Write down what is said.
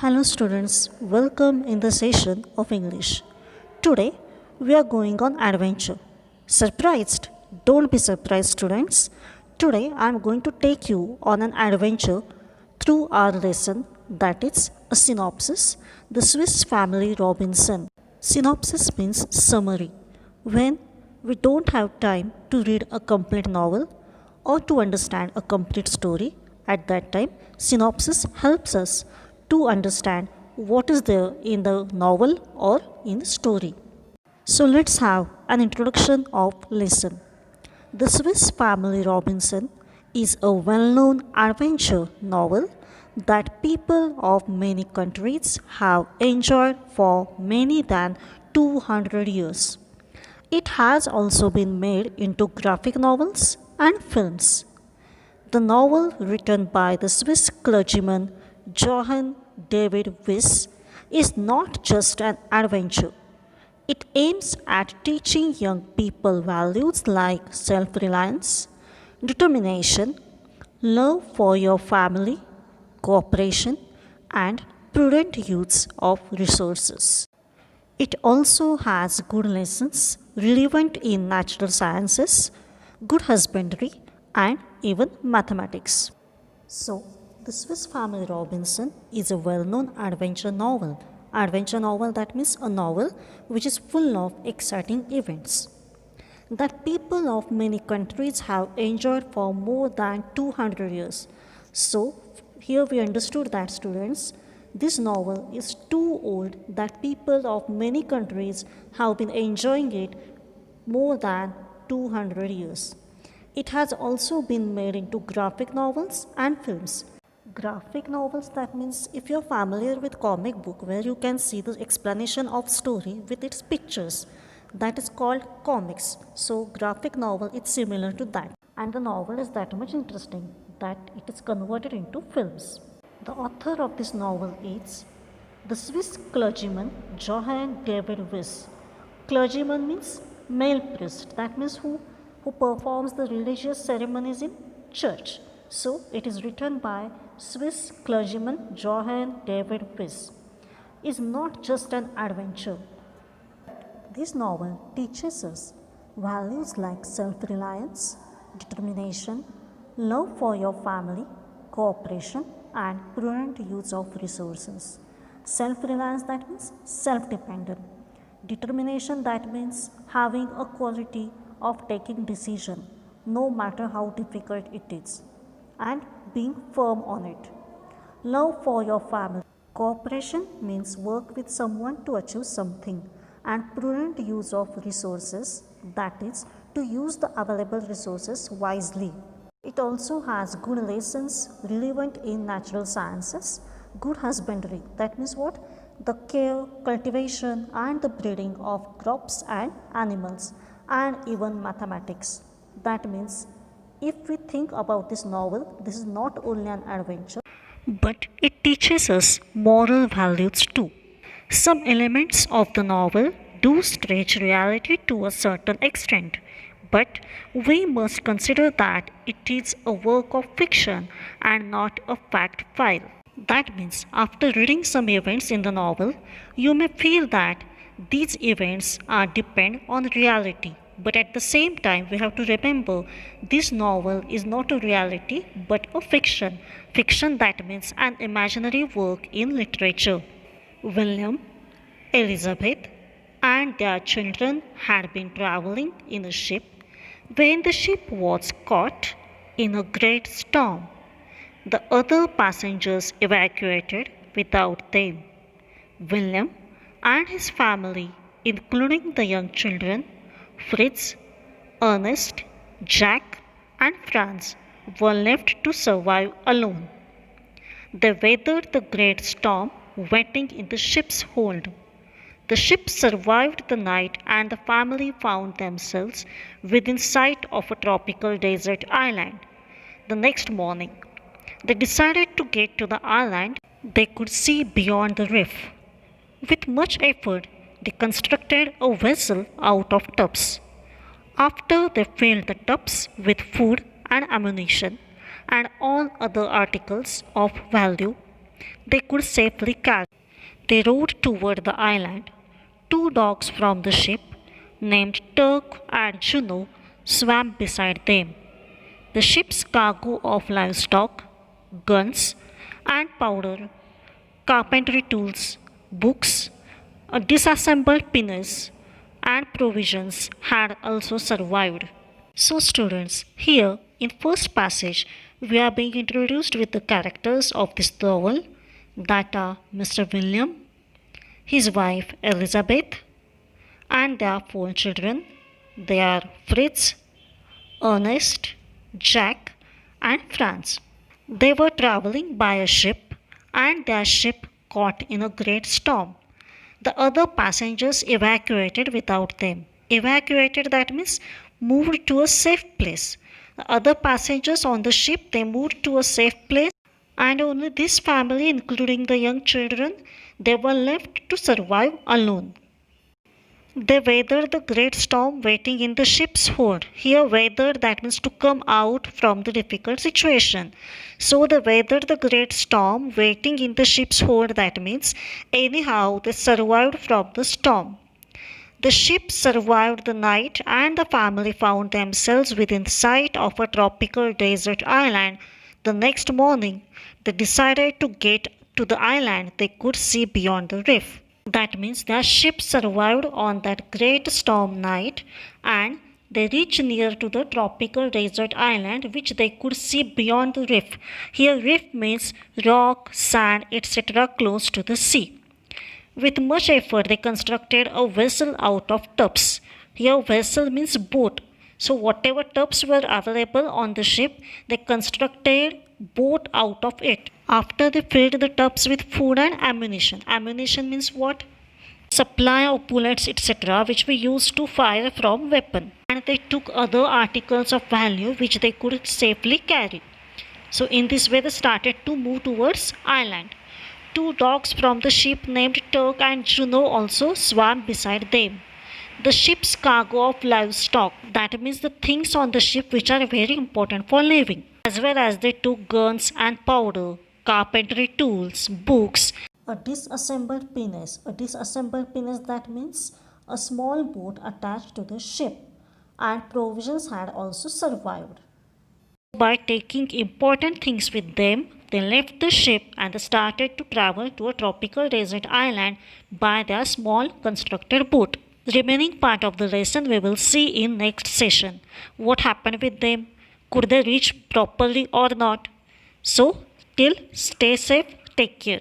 Hello students, welcome in the session of English. Today we are going on adventure. Surprised? Don't be surprised students. Today I am going to take you on an adventure through our lesson that is a synopsis, the Swiss Family Robinson. Synopsis means summary. When we don't have time to read a complete novel or to understand a complete story, at that time synopsis helps us to understand what is there in the novel or in the story. So let's have an introduction of lesson. The Swiss Family Robinson is a well-known adventure novel that people of many countries have enjoyed for many than 200 years. It has also been made into graphic novels and films. The novel, written by the Swiss clergyman Johann David Wyss, is not just an adventure. It aims at teaching young people values like self reliance, determination, love for your family, cooperation, and prudent use of resources. It also has good lessons relevant in natural sciences, good husbandry, and even mathematics. So, The Swiss Family Robinson is a well known adventure novel. Adventure novel, that means a novel which is full of exciting events that people of many countries have enjoyed for more than 200 years. So, here we understood that students, this novel is too old that people of many countries have been enjoying it more than 200 years. It has also been made into graphic novels and films. Graphic novels, that means if you're familiar with comic book where you can see the explanation of story with its pictures, that is called comics. So graphic novel is similar to that, and the novel is that much interesting that it is converted into films. The author of this novel is the Swiss clergyman Johann David Wyss. Clergyman means male priest, that means who performs the religious ceremonies in church. So it is written by Swiss clergyman Johann David Wyss. Is not just an adventure. This novel teaches us values like self-reliance, determination, love for your family, cooperation, and prudent use of resources. Self-reliance, that means self-dependent. Determination, that means having a quality of taking decision no matter how difficult it is and being firm on it. Love for your family. Cooperation means work with someone to achieve something, and prudent use of resources, that is, to use the available resources wisely. It also has good lessons relevant in natural sciences, good husbandry, that means what? The care, cultivation, and the breeding of crops and animals, and even mathematics. That means if we think about this novel, this is not only an adventure, but it teaches us moral values too. Some elements of the novel do stretch reality to a certain extent, but we must consider that it is a work of fiction and not a fact file. That means, after reading some events in the novel, you may feel that these events are depend on reality. But at the same time, we have to remember this novel is not a reality but a fiction. Fiction, that means an imaginary work in literature. William, Elizabeth, and their children had been traveling in a ship when the ship was caught in a great storm. The other passengers evacuated without them. William and his family, including the young children, Fritz, Ernest, Jack, and Franz, were left to survive alone. They weathered the great storm waiting in the ship's hold. The ship survived the night and the family found themselves within sight of a tropical desert island. The next morning, they decided to get to the island they could see beyond the reef. With much effort, they constructed a vessel out of tubs. After they filled the tubs with food and ammunition and all other articles of value, they could safely carry. They rowed toward the island. Two dogs from the ship, named Turk and Juno, swam beside them. The ship's cargo of livestock, guns, and powder, carpentry tools, books, a disassembled pinnace, and provisions had also survived. So, students, here in first passage, we are being introduced with the characters of this novel, that are Mr. William, his wife Elizabeth, and their four children. They are Fritz, Ernest, Jack, and Franz. They were traveling by a ship, and their ship caught in a great storm. The other passengers evacuated without them. Evacuated, that means moved to a safe place. The other passengers on the ship, they moved to a safe place, and only this family, including the young children, they were left to survive alone. They weathered the great storm waiting in the ship's hold. Here, weathered, that means to come out from the difficult situation. So, they weathered the great storm waiting in the ship's hold, that means anyhow they survived from the storm. The ship survived the night, and the family found themselves within sight of a tropical desert island. The next morning, they decided to get to the island they could see beyond the reef. That means their ship survived on that great storm night, and they reached near to the tropical desert island which they could see beyond the reef. Here, reef means rock, sand, etc. close to the sea. With much effort, they constructed a vessel out of tubs. Here, vessel means boat. So, whatever tubs were available on the ship, they constructed boat out of it. After they filled the tubs with food and ammunition. Ammunition means what? Supply of bullets, etc., which we used to fire from weapon. And they took other articles of value which they could safely carry. So, in this way, they started to move towards island. Two dogs from the ship named Turk and Juno also swam beside them. The ship's cargo of livestock, that means the things on the ship which are very important for living, as well as they took guns and powder, carpentry tools, books, a disassembled pinnace. A disassembled pinnace, that means a small boat attached to the ship, and provisions had also survived. By taking important things with them, they left the ship and started to travel to a tropical desert island by their small constructed boat. The remaining part of the lesson we will see in next session. What happened with them? Could they reach properly or not? So, till stay safe, take care.